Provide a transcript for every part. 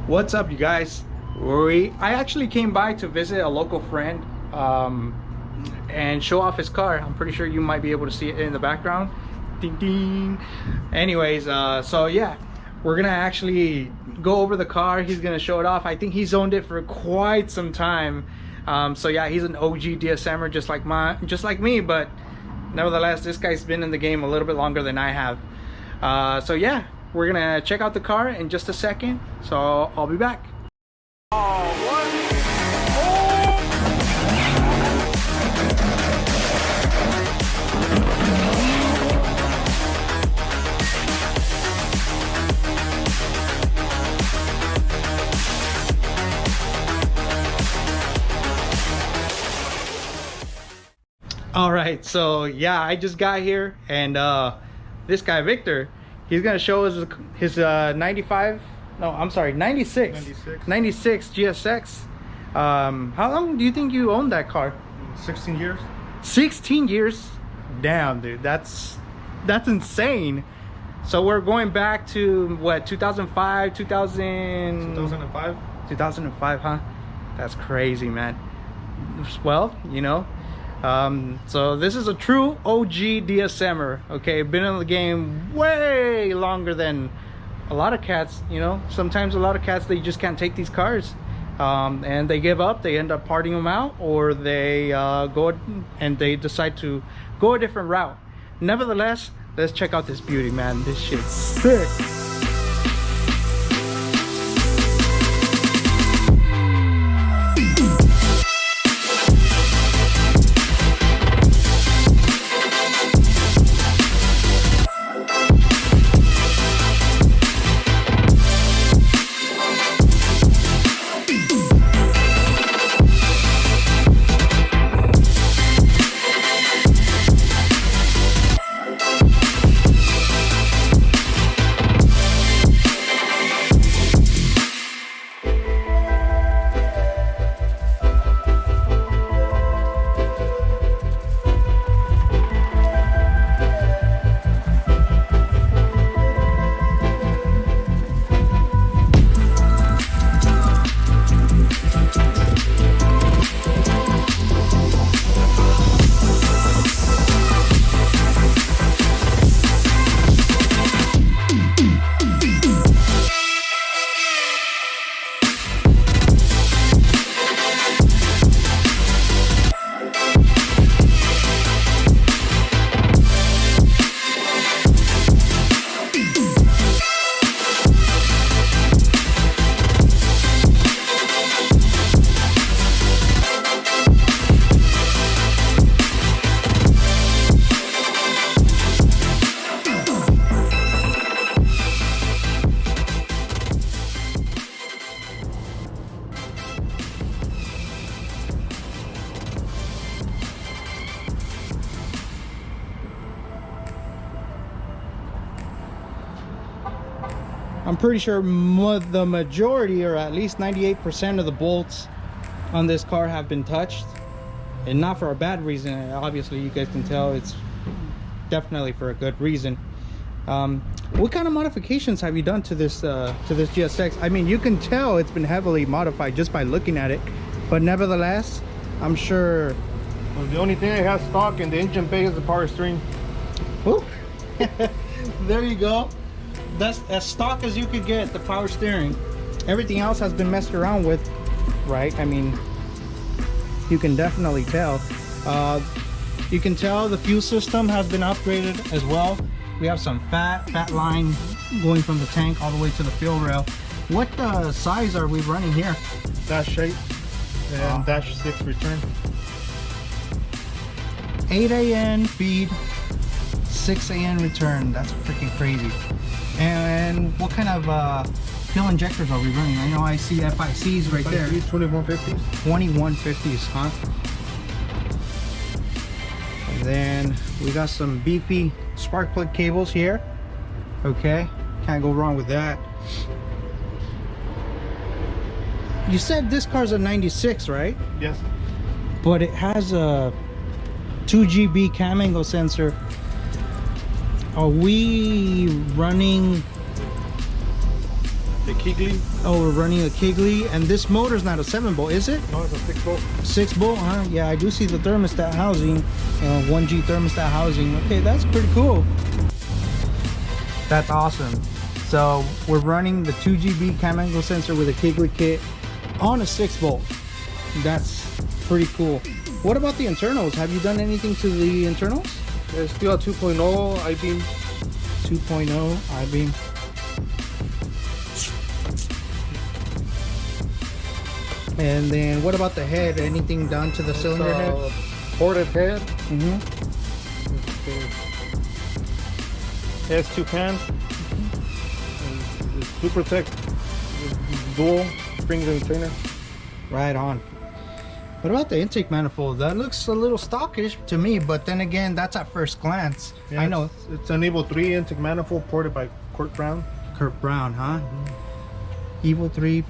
What's up, you guys? I actually came by to visit a local friend and show off his car. I'm pretty sure you might be able to see it in the background. Ding ding. Anyways, so yeah, we're gonna actually go over the car. He's gonna show it off. I think he's owned it for quite some time. So yeah, he's an OG DSMer just like me, but nevertheless, this guy's been in the game a little bit longer than I have. So yeah, we're gonna check out the car in just a second, so I'll be back. All right, so yeah, I just got here, and this guy Victor, he's gonna show us his 96 GSX. How long do you think you owned that car? 16 years. 16 years? Damn, dude, that's insane. So we're going back to what, 2005, 2005. 2005, huh? That's crazy, man. Well, you know, so this is a true OG DSMer. Okay, been in the game way longer than a lot of cats. You know, sometimes a lot of cats, they just can't take these cars, and they give up. They end up parting them out, or they go and they decide to go a different route. Nevertheless, let's check out this beauty, man. This shit's sick. I'm pretty sure the majority, or at least 98% of the bolts on this car have been touched, and not for a bad reason. Obviously, you guys can tell it's definitely for a good reason. What kind of modifications have you done to this GSX? I mean, you can tell it's been heavily modified just by looking at it, but nevertheless, I'm sure. Well, the only thing it has stock in the engine bay is the power steering. Ooh. There you go. That's as stock as you could get, the power steering. Everything else has been messed around with, right? I mean, you can definitely tell. You can tell the fuel system has been upgraded as well. We have some fat line going from the tank all the way to the fuel rail. What size are we running here? Dash 8 and dash 6 return. 8 AN feed, 6 AN return. That's freaking crazy. And what kind of fuel injectors are we running? I know I see FICs right there. 2150s. 2150s, huh? And then we got some beefy spark plug cables here. Okay, can't go wrong with that. You said this car's a 96, right? Yes. But it has a 2GB cam angle sensor. Are we running? The the Kegley. Oh, we're running a Kegley, and this motor's not a 7-bolt, is it? No, it's a 6-bolt. 6-bolt, huh? Yeah, I do see the thermostat housing, 1G thermostat housing. Okay, that's pretty cool. That's awesome. So we're running the 2GB cam angle sensor with a Kegley kit on a 6-bolt. That's pretty cool. What about the internals? Have you done anything to the internals? It's still a 2.0 I-beam. 2.0 I-beam. And then what about the head? Anything done to the cylinder head? Ported head. Mm-hmm. It has 2 cans. Super Tech dual springs and retainer. Right on. What about the intake manifold? That looks a little stockish to me, but then again, that's at first glance. Yeah, I know. It's an Evo 3 intake manifold ported by Kurt Brown. Kurt Brown, huh? Evo 3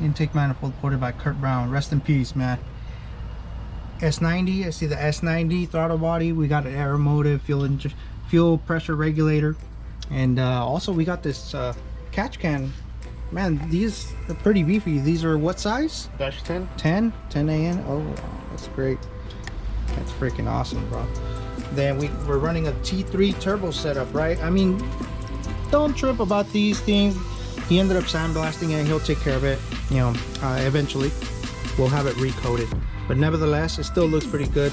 intake manifold ported by Kurt Brown. Rest in peace, man. S90, I see the S90 throttle body. We got an air motive, fuel pressure regulator. And also we got this catch can. Man, these are pretty beefy. These are what size? Dash 10. 10 AN. Oh, that's great. That's freaking awesome, bro. Then we're running a T3 turbo setup, right? I mean, don't trip about these things. He ended up sandblasting it, and he'll take care of it. You know, eventually we'll have it recoated. But nevertheless, it still looks pretty good.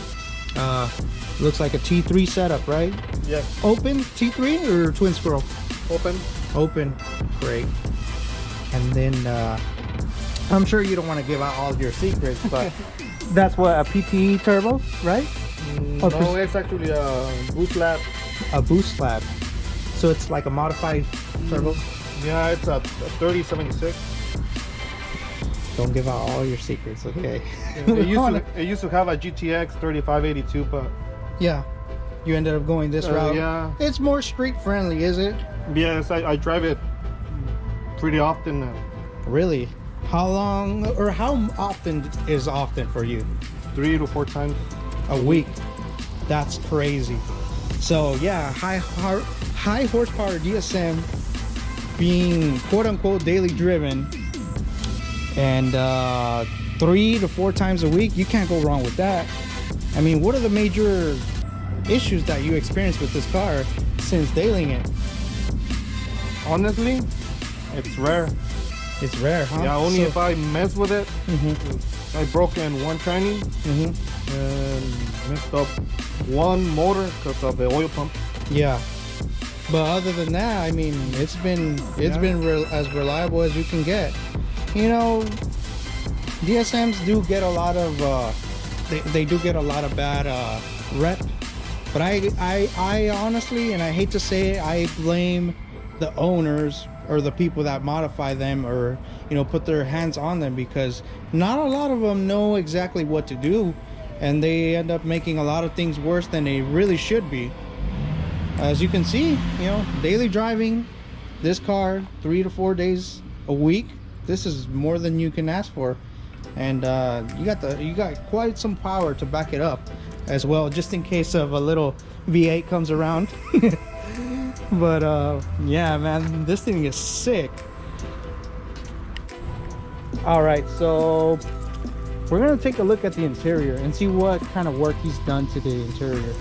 Looks like a T3 setup, right? Yes. Open T3 or twin scroll? Open. Open. Great. And then I'm sure you don't want to give out all your secrets, but that's what, a PTE turbo, right? No, it's actually a boost lab. A boost lab. So it's like a modified turbo. Yeah, it's a 3076. Don't give out all your secrets, okay? It used to have a GTX 3582, but yeah, you ended up going this route. Yeah. It's more street friendly, is it? Yes, I drive it pretty often. Really? How long, or how often is often for you? 3 to 4 times a week. That's crazy. So yeah, high horsepower DSM being quote unquote daily driven, and 3 to 4 times a week, you can't go wrong with that. I mean, what are the major issues that you experienced with this car since dailying it? Honestly, it's rare. It's rare, huh? Yeah, only if I mess with it. Mm-hmm. I broke in one tranny and messed up one motor because of the oil pump. Yeah, but other than that, I mean, it's been as reliable as you can get. You know, DSMs do get a lot of they do get a lot of bad rep, but I honestly, and I hate to say it, I blame the owners or the people that modify them, or you know, put their hands on them, because not a lot of them know exactly what to do, and they end up making a lot of things worse than they really should be. As you can see, you know, daily driving this car 3 to 4 days a week, this is more than you can ask for. And you got quite some power to back it up as well, just in case of a little V8 comes around. But yeah, man, this thing is sick. All right, so we're gonna take a look at the interior and see what kind of work he's done to the interior.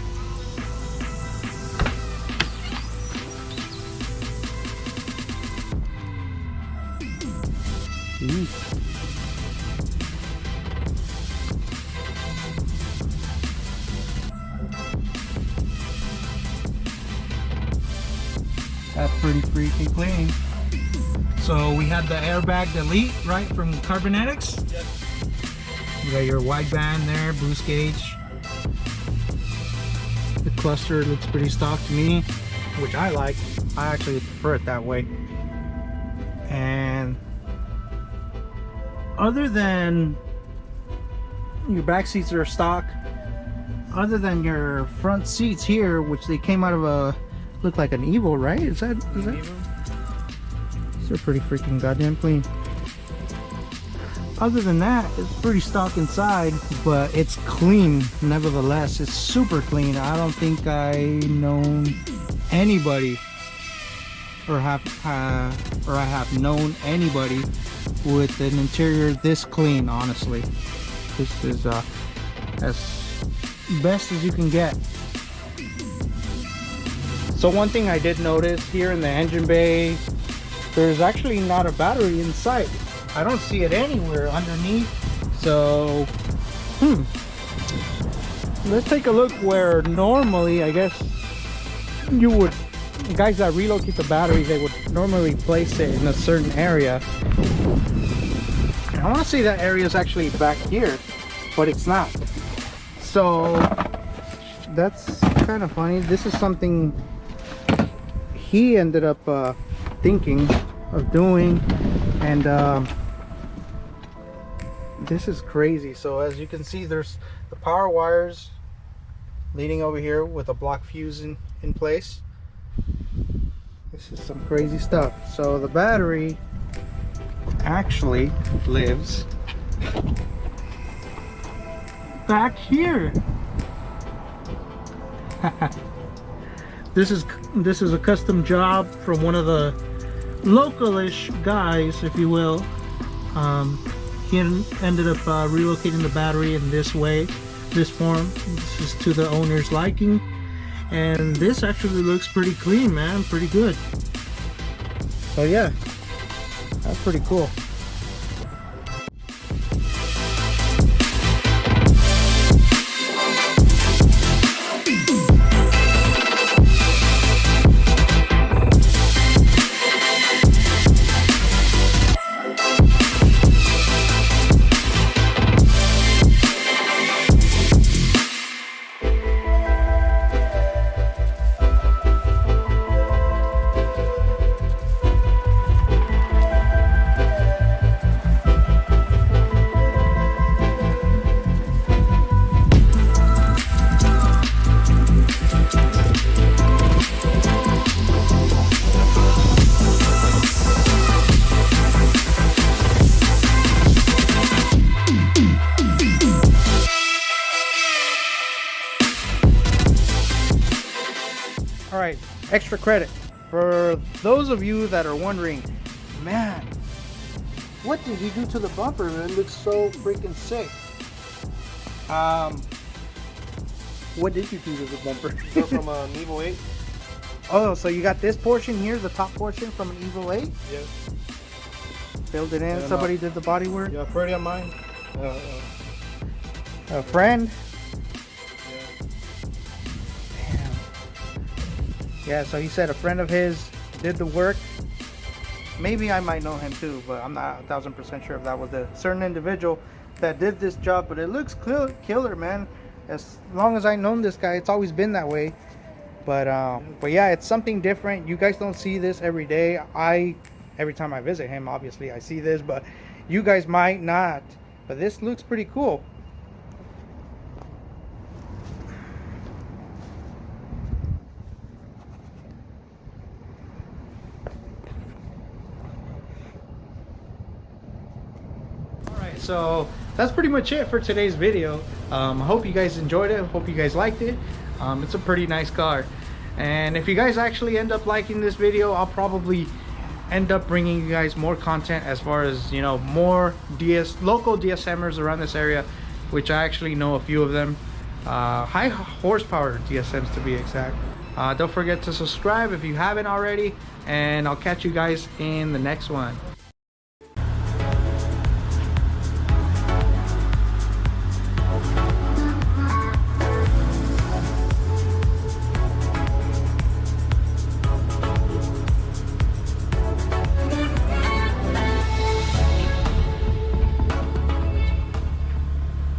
That's pretty freaking clean. So we had the airbag delete, right, from Carbonetics? Yes. You got your wideband there, boost gauge. The cluster looks pretty stock to me, which I like. I actually prefer it that way. And other than your back seats are stock, other than your front seats here, which they came out of a, look like an Evo, right? Is that? Evo? These are pretty freaking goddamn clean. Other than that, it's pretty stock inside, but it's clean nevertheless. It's super clean. I don't think I known anybody or I have known anybody with an interior this clean. Honestly, this is as best as you can get. So one thing I did notice here in the engine bay, there's actually not a battery in sight. I don't see it anywhere underneath. So let's take a look where normally, I guess, you would, guys that relocate the batteries, they would normally place it in a certain area. I want to say that area is actually back here, but it's not. So that's kind of funny. This is something he ended up thinking of doing, and this is crazy. So as you can see, there's the power wires leading over here with a block fuse in place. This is some crazy stuff. So the battery actually lives back here. This is a custom job from one of the localish guys, if you will. He ended up relocating the battery in this way, this form. This is to the owner's liking, and this actually looks pretty clean, man. Pretty good. So yeah, that's pretty cool. All right, extra credit for those of you that are wondering, man, what did he do to the bumper? It looks so freaking sick. What did you do to the bumper? From an Evo 8. Oh, so you got this portion here, the top portion from an Evo 8? Yes. Filled it in. Yeah, Somebody did the body work. Yeah, Freddie of mine. A friend. Yeah. Yeah, so he said a friend of his did the work. Maybe I might know him too, but I'm not 1000% sure if that was a certain individual that did this job. But it looks killer, man. As long as I've known this guy, it's always been that way. But yeah, it's something different. You guys don't see this every day. Every time I visit him, obviously I see this, but you guys might not. But this looks pretty cool. Alright, so that's pretty much it for today's video. I hope you guys enjoyed it. I hope you guys liked it. It's a pretty nice car. And if you guys actually end up liking this video, I'll probably end up bringing you guys more content as far as, you know, more local DSMers around this area, which I actually know a few of them. High horsepower DSMs to be exact. Don't forget to subscribe if you haven't already, and I'll catch you guys in the next one.